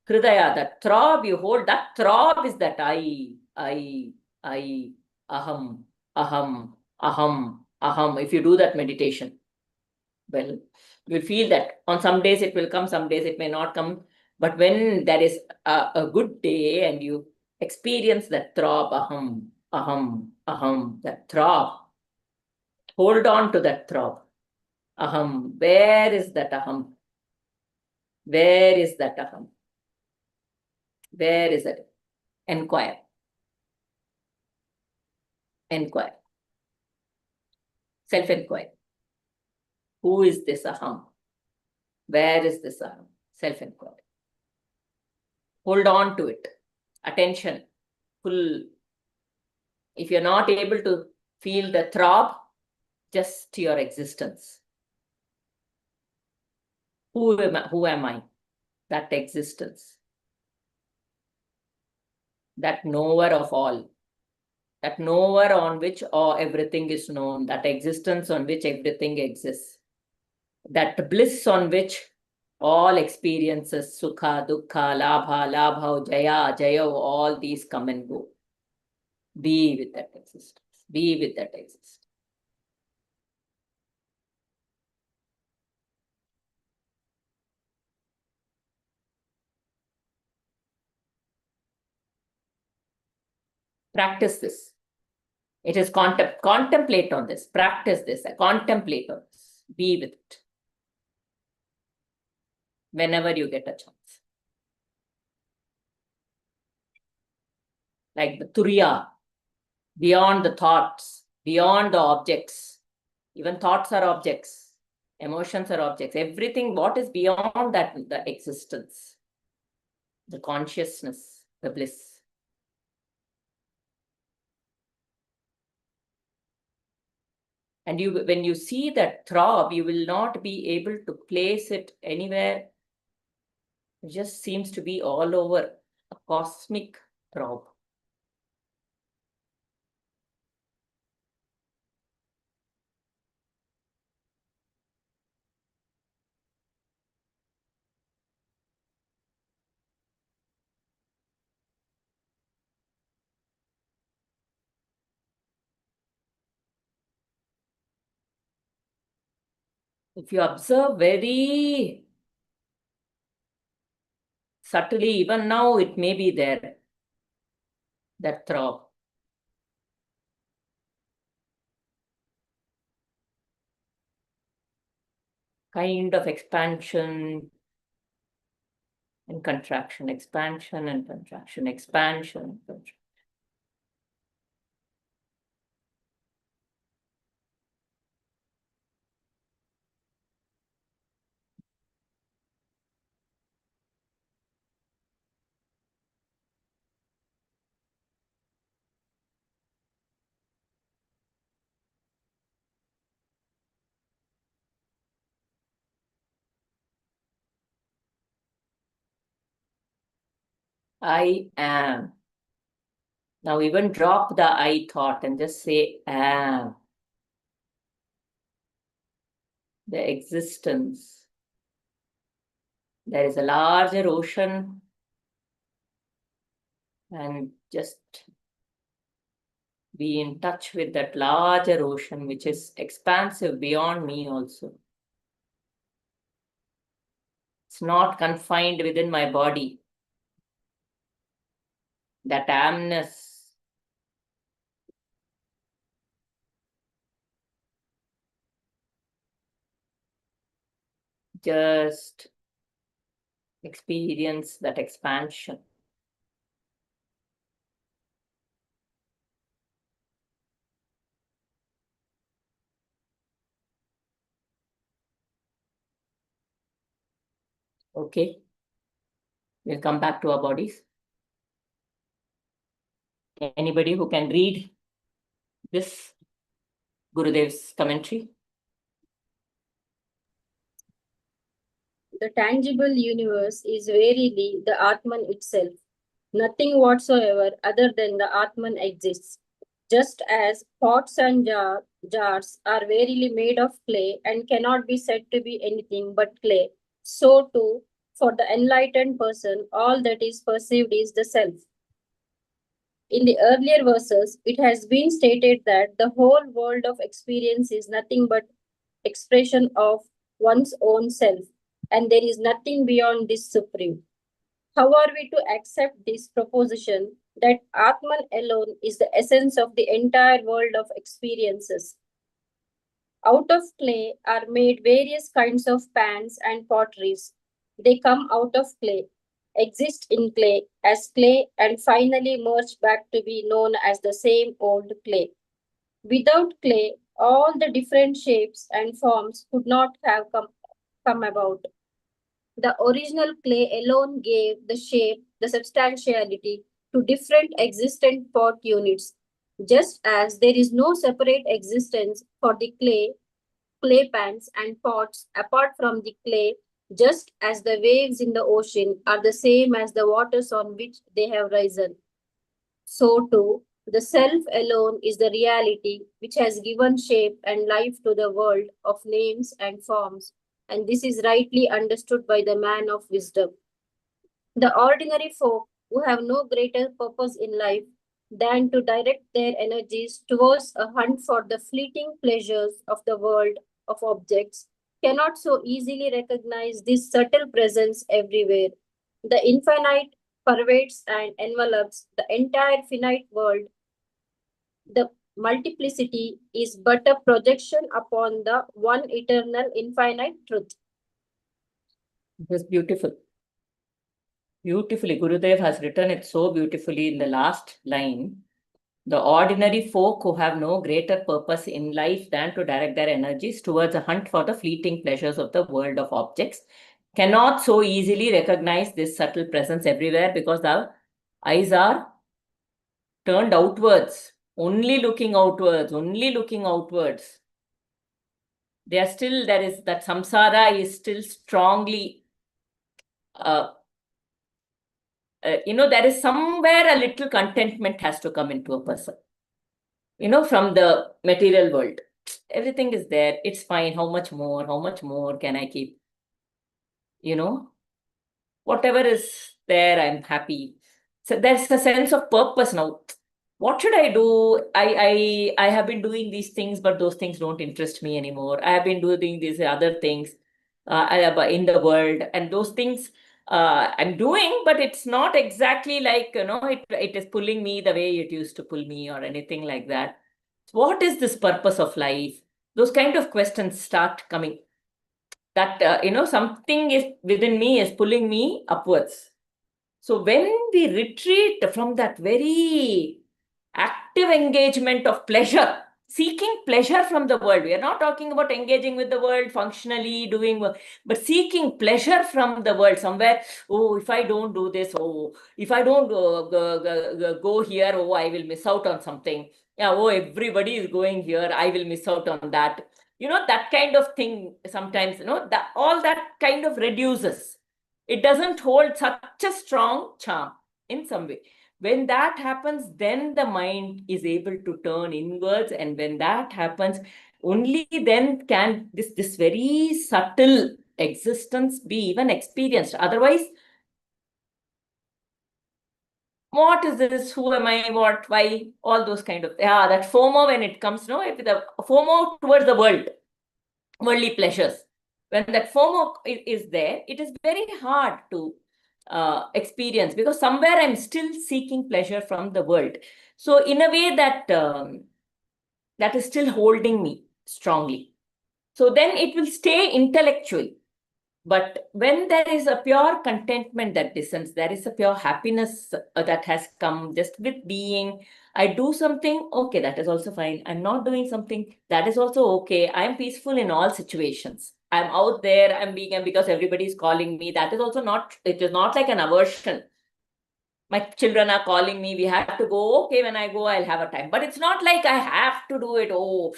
Hridaya, that throb you hold, that throb is that I, aham, aham, aham, aham. If you do that meditation, well, you'll feel that on some days it will come, some days it may not come. But when there is a good day and you experience that throb, aham, aham, aham, that throb, hold on to that throb. Aham. Where is that aham? Where is that aham? Where is it? Enquire. Enquire. Self-enquire. Who is this aham? Where is this aham? Self-enquire. Hold on to it. Attention. Full. If you're not able to feel the throb, just your existence. Who am I? Who am I? That existence. That knower of all. That knower on which everything is known. That existence on which everything exists. That bliss on which all experiences, sukha, dukkha, labha, labha, jaya, jaya, all these come and go. Be with that existence. Be with that existence. Practice this. It is contemplate on this. Practice this. Contemplate on this. Be with it. Whenever you get a chance. Like the turiya, beyond the thoughts, beyond the objects. Even thoughts are objects. Emotions are objects. Everything, what is beyond that, the existence, the consciousness, the bliss. And when you see that throb, you will not be able to place it anywhere. It just seems to be all over, a cosmic throb. if you observe very subtly, even now it may be there, that throb. Kind of expansion and contraction, expansion and contraction, expansion and contraction. I am. Now even drop the I thought and just say am. The existence. There is a larger ocean, and just be in touch with that larger ocean, which is expansive beyond me also. It's not confined within my body. That amness. Just experience that expansion. Okay. We'll come back to our bodies. Anybody who can read this Gurudev's commentary? The tangible universe is verily the Atman itself. Nothing whatsoever other than the Atman exists. Just as pots and jars are verily made of clay and cannot be said to be anything but clay, so too, for the enlightened person, all that is perceived is the self. In the earlier verses, it has been stated that the whole world of experience is nothing but expression of one's own self, and there is nothing beyond this supreme. How are we to accept this proposition that Atman alone is the essence of the entire world of experiences? Out of clay are made various kinds of pans and potteries. They come out of clay, exist in clay as clay, and finally merge back to be known as the same old clay. Without clay, all the different shapes and forms could not have come about. The original clay alone gave the shape, the substantiality to different existent pot units, just as there is no separate existence for the clay pans and pots apart from the clay, just as the waves in the ocean are the same as the waters on which they have risen. So too, the self alone is the reality which has given shape and life to the world of names and forms, and this is rightly understood by the man of wisdom. The ordinary folk who have no greater purpose in life than to direct their energies towards a hunt for the fleeting pleasures of the world of objects cannot so easily recognize this subtle presence everywhere. The infinite pervades and envelopes the entire finite world. The multiplicity is but a projection upon the one eternal infinite truth. It was beautiful. Beautifully. Gurudev has written it so beautifully in the last line. The ordinary folk who have no greater purpose in life than to direct their energies towards a hunt for the fleeting pleasures of the world of objects cannot so easily recognize this subtle presence everywhere because the eyes are turned outwards, only looking outwards, only looking outwards. They are still, there is that samsara is still strongly, there is somewhere a little contentment has to come into a person, from the material world. Everything is there. It's fine. How much more can I keep? Whatever is there, I'm happy. So there's a sense of purpose now. what should I do? I have been doing these things, but those things don't interest me anymore. I have been doing these other things in the world, and those things I'm doing, but it's not exactly like, it is pulling me the way it used to pull me or anything like that. What is this purpose of life? Those kind of questions start coming. That, something is within me is pulling me upwards. So when we retreat from that very active engagement of pleasure, seeking pleasure from the world, we are not talking about engaging with the world functionally, doing work, but seeking pleasure from the world somewhere. Oh, if I don't do this, oh, if I don't go here, oh, I will miss out on something. Yeah, oh, everybody is going here, I will miss out on that. That kind of thing sometimes, that all that kind of reduces. It doesn't hold such a strong charm in some way. When that happens, then the mind is able to turn inwards. And when that happens, only then can this very subtle existence be even experienced. Otherwise, what is this? Who am I? What? Why? All those kind of, that FOMO when it comes, if the FOMO towards the world, worldly pleasures. When that FOMO is there, it is very hard to experience, because somewhere I'm still seeking pleasure from the world. So in a way that that is still holding me strongly. So then it will stay intellectual. But when there is a pure contentment that descends, there is a pure happiness that has come just with being. I do something, okay, that is also fine. I'm not doing something, that is also okay. I'm peaceful in all situations. I'm out there, I'm being, and because everybody is calling me, that is also not, it is not like an aversion. My children are calling me, we have to go. Okay, when I go, I'll have a time. But it's not like I have to do it. Oh,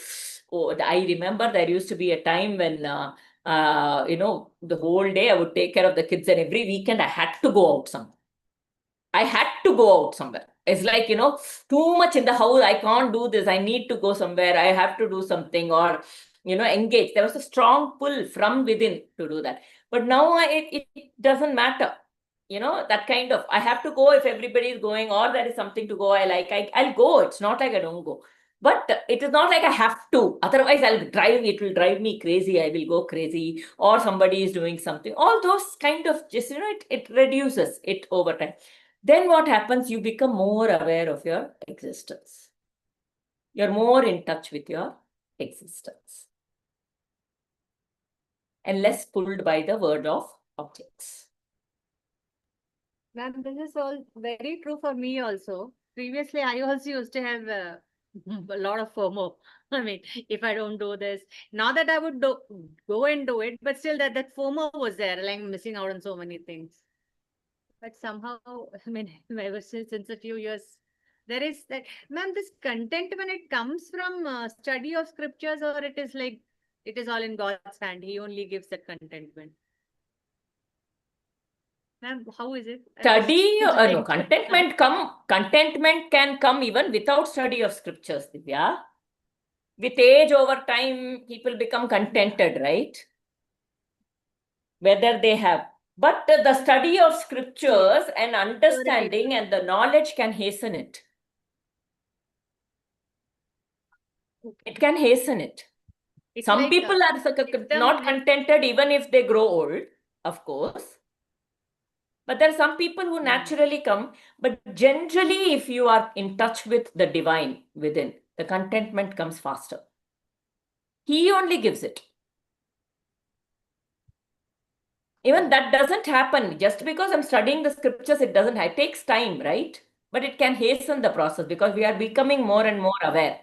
I remember there used to be a time when, the whole day I would take care of the kids, and every weekend I had to go out somewhere. I had to go out somewhere. It's like, too much in the house. I can't do this. I need to go somewhere. I have to do something, or, engage. There was a strong pull from within to do that. But now it doesn't matter. That kind of, I have to go if everybody is going, or there is something to go. I'll go. It's not like I don't go. But it is not like I have to. Otherwise, it will drive me crazy. I will go crazy, or somebody is doing something. All those kind of just, it reduces it over time. Then what happens? You become more aware of your existence. You're more in touch with your existence, and less pulled by the world of objects. Ma'am, this is all very true for me also. Previously, I also used to have a lot of FOMO. I mean, if I don't do this, not that I would go and do it, but still that FOMO was there, like missing out on so many things. But somehow, I mean, ever since a few years, there is that, ma'am, this content when it comes from study of scriptures, or it is like, it is all in God's hand. He only gives the contentment. Ma'am, how is it? Study, no, contentment can come even without study of scriptures, Divya. With age, over time, people become contented, right? Whether they have. But the study of scriptures and understanding and the knowledge can hasten it. It can hasten it. Some people are not contented even if they grow old, of course. But there are some people who naturally come. But generally, if you are in touch with the divine within, the contentment comes faster. He only gives it. Even that doesn't happen. Just because I'm studying the scriptures, it doesn't. It takes time, right? But it can hasten the process because we are becoming more and more aware.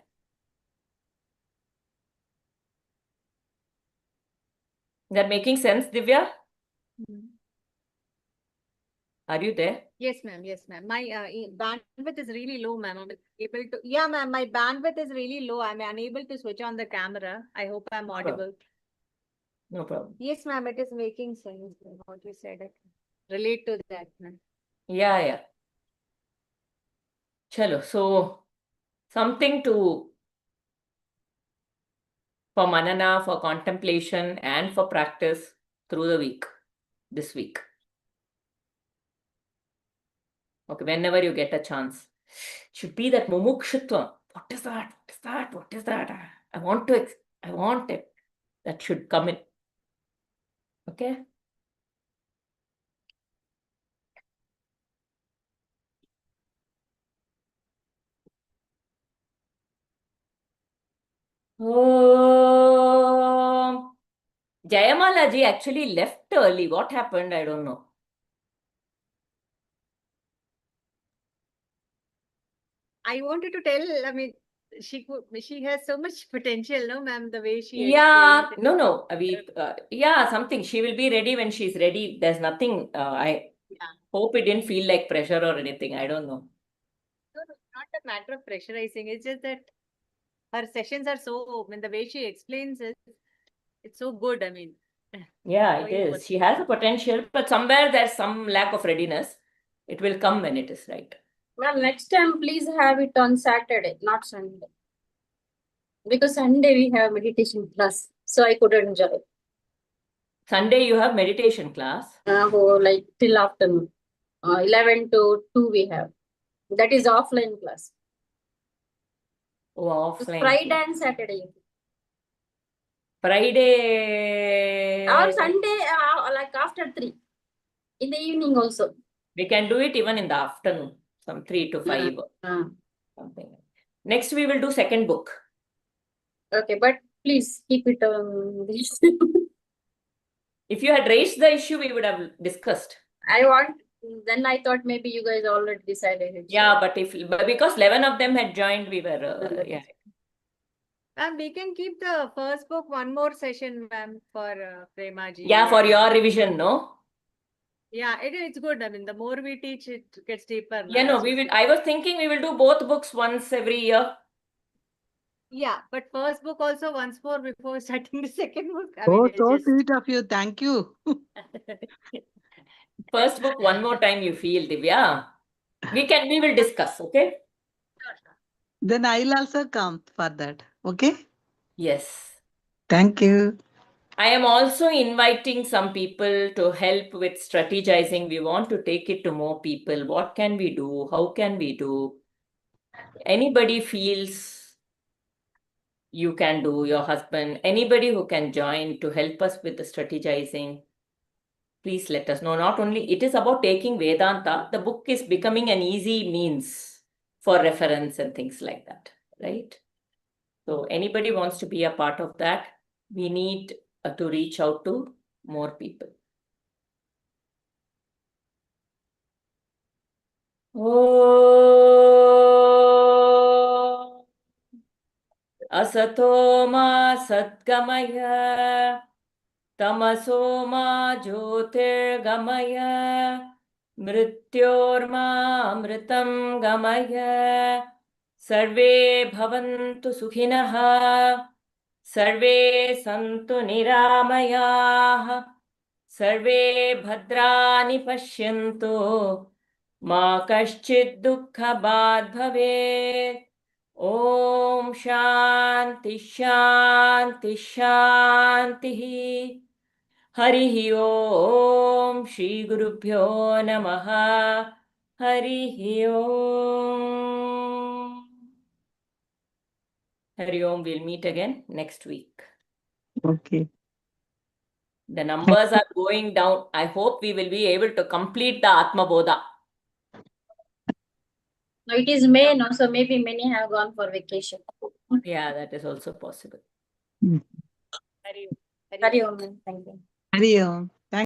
Is that making sense, Divya? Are you there? Yes, ma'am. Yes, ma'am. My bandwidth is really low, ma'am. I'm able to. Yeah, ma'am. My bandwidth is really low. I'm unable to switch on the camera. I hope I'm audible. No problem. Yes, ma'am. It is making sense. What you said. I can relate to that, ma'am. Yeah. Chalo. So something for manana, for contemplation, and for practice through the week, this week. Okay, whenever you get a chance. Should be that mumukshutvam. What is that? What is that? What is that? I want it. That should come in. Okay? Oh, Jayamala ji actually left early. What happened? I don't know. I wanted to tell, I mean, she has so much potential, no, ma'am, the way she Yeah, explains it. no. Something. She will be ready when she's ready. There's nothing. I hope it didn't feel like pressure or anything. I don't know. No, not a matter of pressurizing. It's just that her sessions are so, I mean, the way she explains it, it's so good. I mean, Yeah, so it is. important. She has a potential, but somewhere there's some lack of readiness. It will come when it is right. Well, next time please have it on Saturday, not Sunday. Because Sunday we have meditation class, so I couldn't join. Sunday you have meditation class. Like till afternoon. 11 to 2 we have. That is offline class. Oh, It's offline Friday class. and Saturday. Friday. Or Sunday, like after 3. In the evening also. We can do it even in the afternoon, some 3 to 5. Something. Next, we will do second book. Okay, but please keep it on this. If you had raised the issue, we would have discussed. Then I thought maybe you guys already decided it. Yeah, but because 11 of them had joined, we were, yeah. Ma'am, we can keep the first book one more session, ma'am, for Prema ji. Yeah, for your revision, no? Yeah, it's good. I mean, the more we teach, it gets deeper. Yeah, no, no, we will. I was thinking we will do both books once every year. Yeah, but first book also once more before starting the second book. I Oh, mean, so it's just... sweet of you. Thank you. First book one more time you feel, Divya. We will discuss, okay? Then I'll also come for that. Okay? Yes. Thank you. I am also inviting some people to help with strategizing. We want to take it to more people. What can we do? How can we do? Anybody feels you can do, your husband, anybody who can join to help us with the strategizing, please let us know. Not only it is about taking Vedanta, the book is becoming an easy means for reference and things like that, right? So anybody wants to be a part of that, we need to reach out to more people. Oh, asato ma satgamaya, tamaso ma jyotirgamaya, mrityorma amritam gamaya, sarve bhavantu sukhinah, सर्वे सन्तु निरामयाः, सर्वे भद्राणि पश्यन्तु, मा कश्चित् दुःखभाग् भवेत्. ॐ शान्ति शान्ति शान्तिः. हरिः ॐ श्रीगुरुभ्यो नमः. हरिः ॐ. Hari Om, we'll meet again next week. Okay. The numbers are going down. I hope we will be able to complete the Atma bodha. No, it is May now, so maybe many have gone for vacation. Yeah, that is also possible. Hari Om. Thank you. Hari Om.